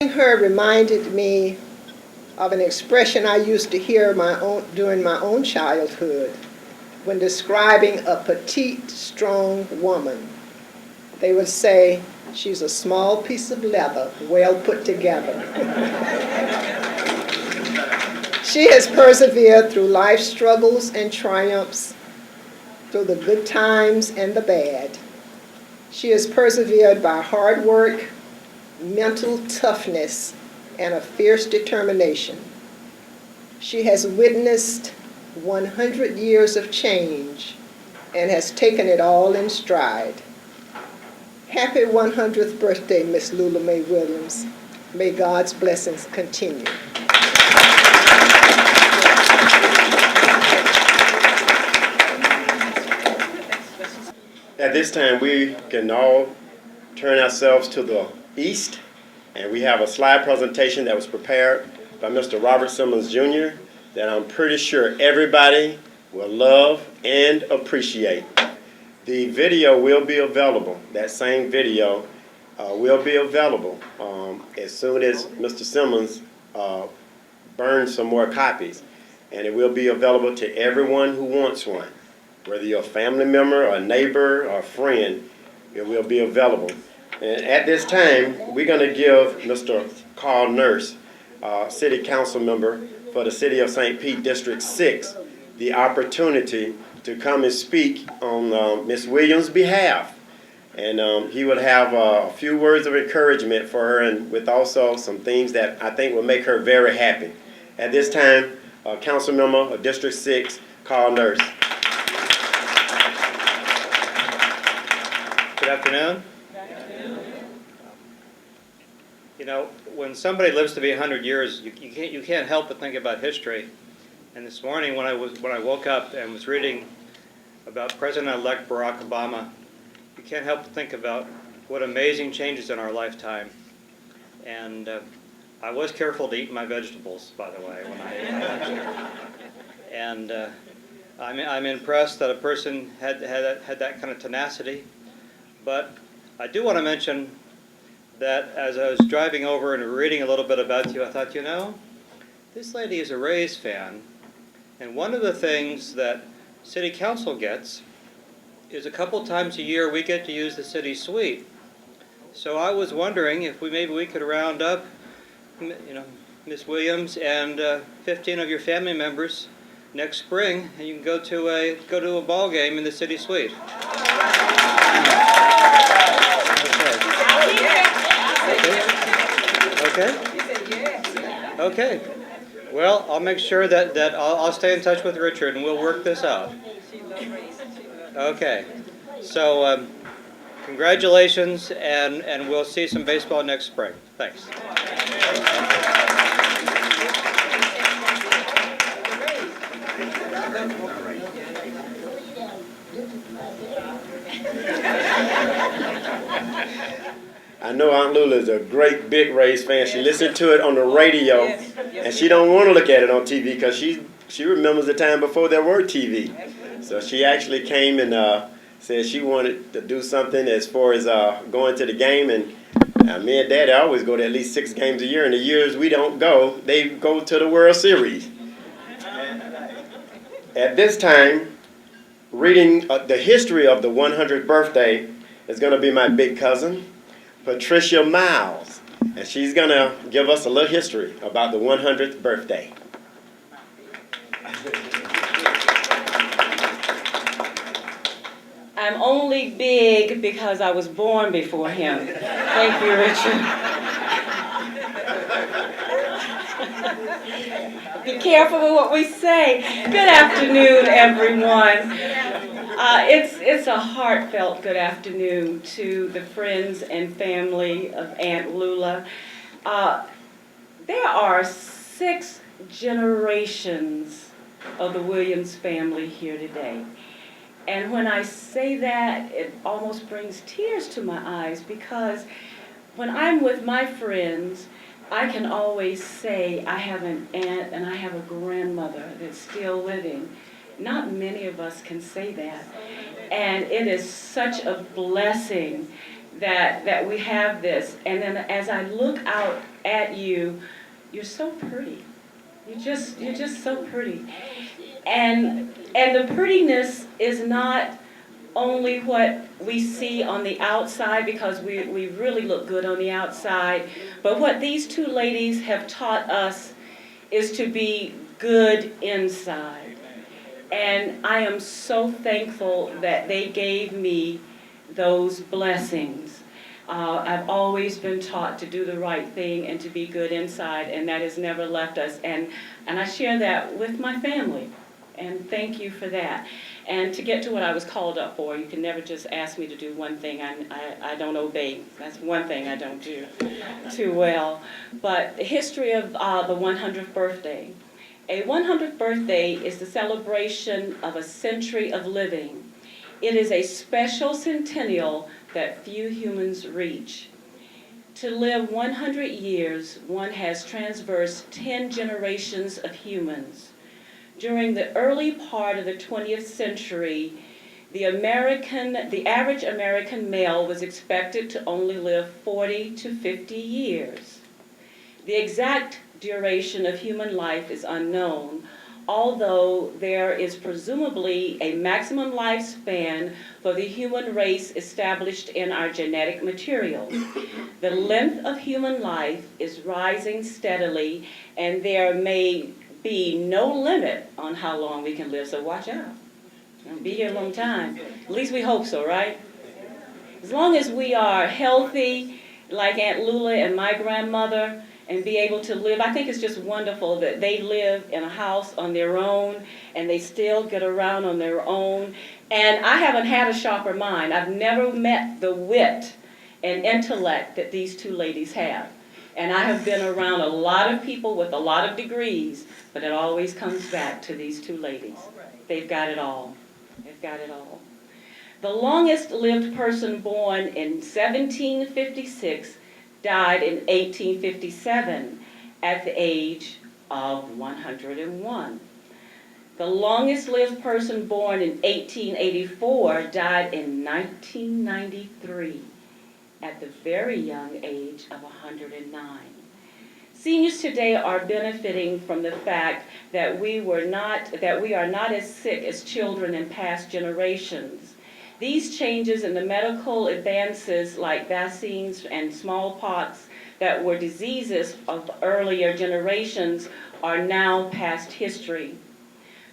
Her reminded me of an expression I used to hear during my own childhood when describing a petite, strong woman. They would say, she's a small piece of leather, well put together. She has persevered through life's struggles and triumphs, through the good times and the bad. She has persevered by hard work, mental toughness, and a fierce determination. She has witnessed 100 years of change and has taken it all in stride. Happy 100th birthday, Miss Lula Mae Williams. May God's blessings continue. At this time, we can all turn ourselves to the east, and we have a slide presentation that was prepared by Mr. Robert Simmons Jr. that I'm pretty sure everybody will love and appreciate. The video will be available. That same video will be available as soon as Mr. Simmons burns some more copies, and it will be available to everyone who wants one. Whether you're a family member, or a neighbor, or a friend, it will be available. And at this time, we're going to give Mr. Karl Nurse, City Council member for the City of St. Pete District 6, the opportunity to come and speak on Ms. Williams' behalf. And he will have a few words of encouragement for her, and with also some things that I think will make her very happy. At this time, Council member of District 6, Karl Nurse. Good afternoon. You know, when somebody lives to be 100 years, you can't help but think about history. And this morning, when I woke up and was reading about President-elect Barack Obama, you can't help but think about what amazing changes in our lifetime. And I was careful to eat my vegetables, by the way, when I ate my lunch. And I'm impressed that a person had that kind of tenacity. But I do want to mention that as I was driving over and reading a little bit about you, I thought, you know, this lady is a Rays fan, and one of the things that City Council gets is a couple times a year we get to use the city suite. So I was wondering if maybe we could round up, you know, Miss Williams and 15 of your family members next spring, and you can go to a ball game in the city suite. Okay. Well, I'll make sure that I'll stay in touch with Richard and we'll work this out. Okay. So congratulations, and we'll see some baseball next spring. Thanks. I know Aunt Lula is a great big Rays fan. She listened to it on the radio, and she don't want to look at it on TV because she remembers the time before there were TV. So she actually came and said she wanted to do something as far as going to the game. And me and Daddy always go to at least 6 games a year. And the years we don't go, they go to the World Series. At this time, reading the history of the 100th birthday is going to be my big cousin, Patricia Miles, and she's going to give us a little history about the 100th birthday. I'm only big because I was born before him. Thank you, Richard. Be careful with what we say. Good afternoon, everyone. It's a heartfelt good afternoon to the friends and family of Aunt Lula. There are 6 generations of the Williams family here today. And when I say that, it almost brings tears to my eyes, because when I'm with my friends, I can always say I have an aunt and I have a grandmother that's still living. Not many of us can say that. And it is such a blessing that we have this. And then as I look out at you, you're so pretty. You're just so pretty. And the prettiness is not only what we see on the outside, because we really look good on the outside, but what these two ladies have taught us is to be good inside. And I am so thankful that they gave me those blessings. I've always been taught to do the right thing and to be good inside, and that has never left us. And I share that with my family, and thank you for that. And to get to what I was called up for, you can never just ask me to do one thing. I don't obey. That's one thing I don't do too well. But the history of the 100th birthday. A 100th birthday is the celebration of a century of living. It is a special centennial that few humans reach. To live 100 years, one has traversed 10 generations of humans. During the early part of the 20th century, the average American male was expected to only live 40 to 50 years. The exact duration of human life is unknown, although there is presumably a maximum lifespan for the human race established in our genetic material. The length of human life is rising steadily, and there may be no limit on how long we can live, so watch out. We'll be here a long time. At least we hope so, right? As long as we are healthy, like Aunt Lula and my grandmother, and be able to live. I think it's just wonderful that they live in a house on their own, and they still get around on their own. And I haven't had a sharper mind. I've never met the wit and intellect that these two ladies have. And I have been around a lot of people with a lot of degrees, but it always comes back to these two ladies. They've got it all. They've got it all. The longest lived person born in 1756 died in 1857 at the age of 101. The longest lived person born in 1884 died in 1993 at the very young age of 109. Seniors today are benefiting from the fact that we are not as sick as children in past generations. These changes in the medical advances like vaccines and smallpox that were diseases of earlier generations are now past history.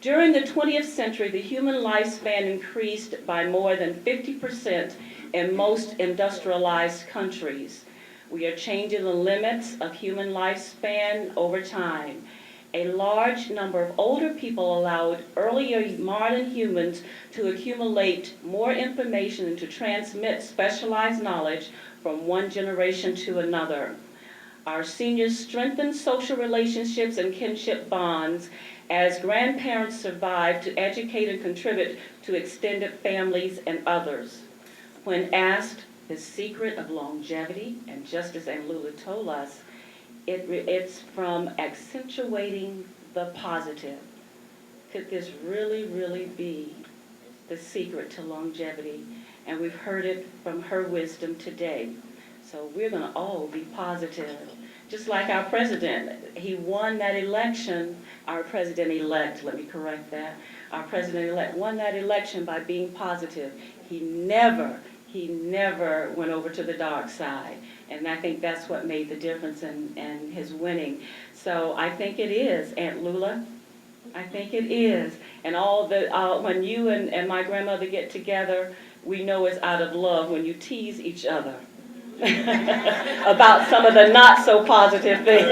During the 20th century, the human lifespan increased by more than 50% in most industrialized countries. We are changing the limits of human lifespan over time. A large number of older people allowed earlier modern humans to accumulate more information and to transmit specialized knowledge from one generation to another. Our seniors strengthened social relationships and kinship bonds as grandparents survived to educate and contribute to extended families and others. When asked the secret of longevity, and just as Aunt Lula told us, it's from accentuating the positive. Could this really, really be the secret to longevity? And we've heard it from her wisdom today. So we're going to all be positive. Just like our president, he won that election, our president-elect, let me correct that, our president-elect won that election by being positive. He never went over to the dark side. And I think that's what made the difference in his winning. So I think it is, Aunt Lula. I think it is. And when you and my grandmother get together, we know it's out of love when you tease each other about some of the not so positive things.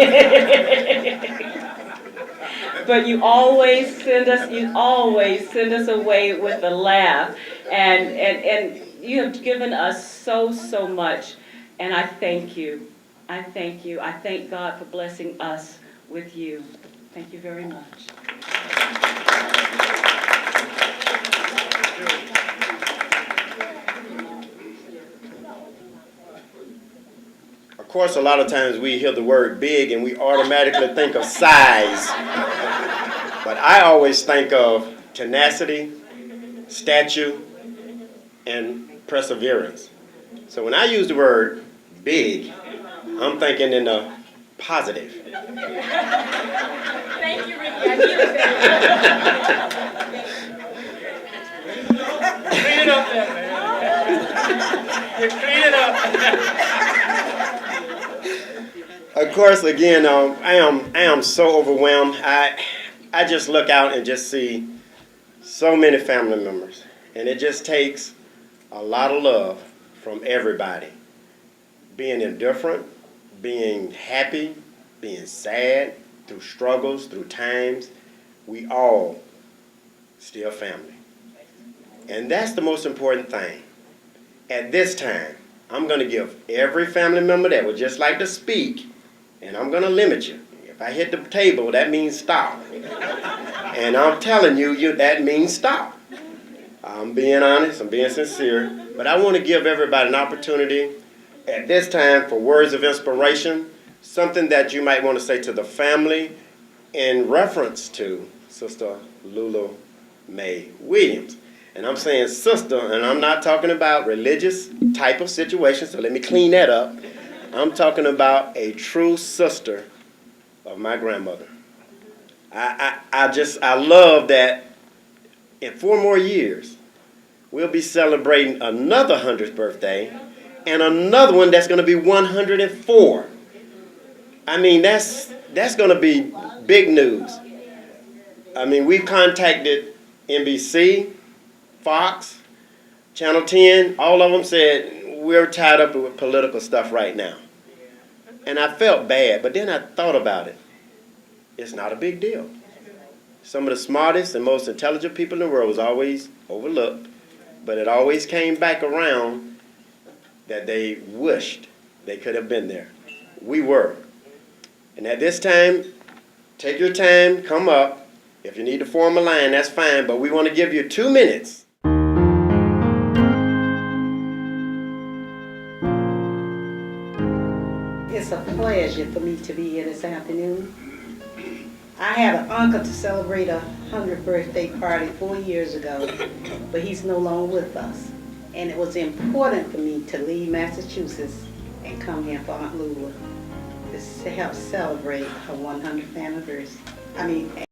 But you always send us away with a laugh. And you have given us so much. And I thank you. I thank you. I thank God for blessing us with you. Thank you very much. Of course, a lot of times we hear the word big and we automatically think of size. But I always think of tenacity, stature, and perseverance. So when I use the word big, I'm thinking in the positive. Thank you, Ricky. I needed that. Clean it up there, man. Clean it up. Of course, again, I am so overwhelmed. I just look out and just see so many family members, and it just takes a lot of love from everybody. Being indifferent, being happy, being sad, through struggles, through times, we all still family. And that's the most important thing. At this time, I'm going to give every family member that would just like to speak, and I'm going to limit you. If I hit the table, that means stop. And I'm telling you, that means stop. I'm being honest, I'm being sincere, but I want to give everybody an opportunity at this time for words of inspiration, something that you might want to say to the family in reference to Sister Lula Mae Williams. And I'm saying sister, and I'm not talking about religious type of situation, so let me clean that up. I'm talking about a true sister of my grandmother. I love that in 4 more years, we'll be celebrating another 100th birthday and another one that's going to be 104. I mean, that's going to be big news. I mean, we've contacted NBC, Fox, Channel 10, all of them said, we're tied up with political stuff right now. And I felt bad, but then I thought about it. It's not a big deal. Some of the smartest and most intelligent people in the world was always overlooked, but it always came back around that they wished they could have been there. We were. And at this time, take your time, come up. If you need to form a line, that's fine, but we want to give you 2 minutes. It's a pleasure for me to be here this afternoon. I had an uncle to celebrate a 100th birthday party 4 years ago, but he's no longer with us. And it was important for me to leave Massachusetts and come here for Aunt Lula to help celebrate her 100th anniversary.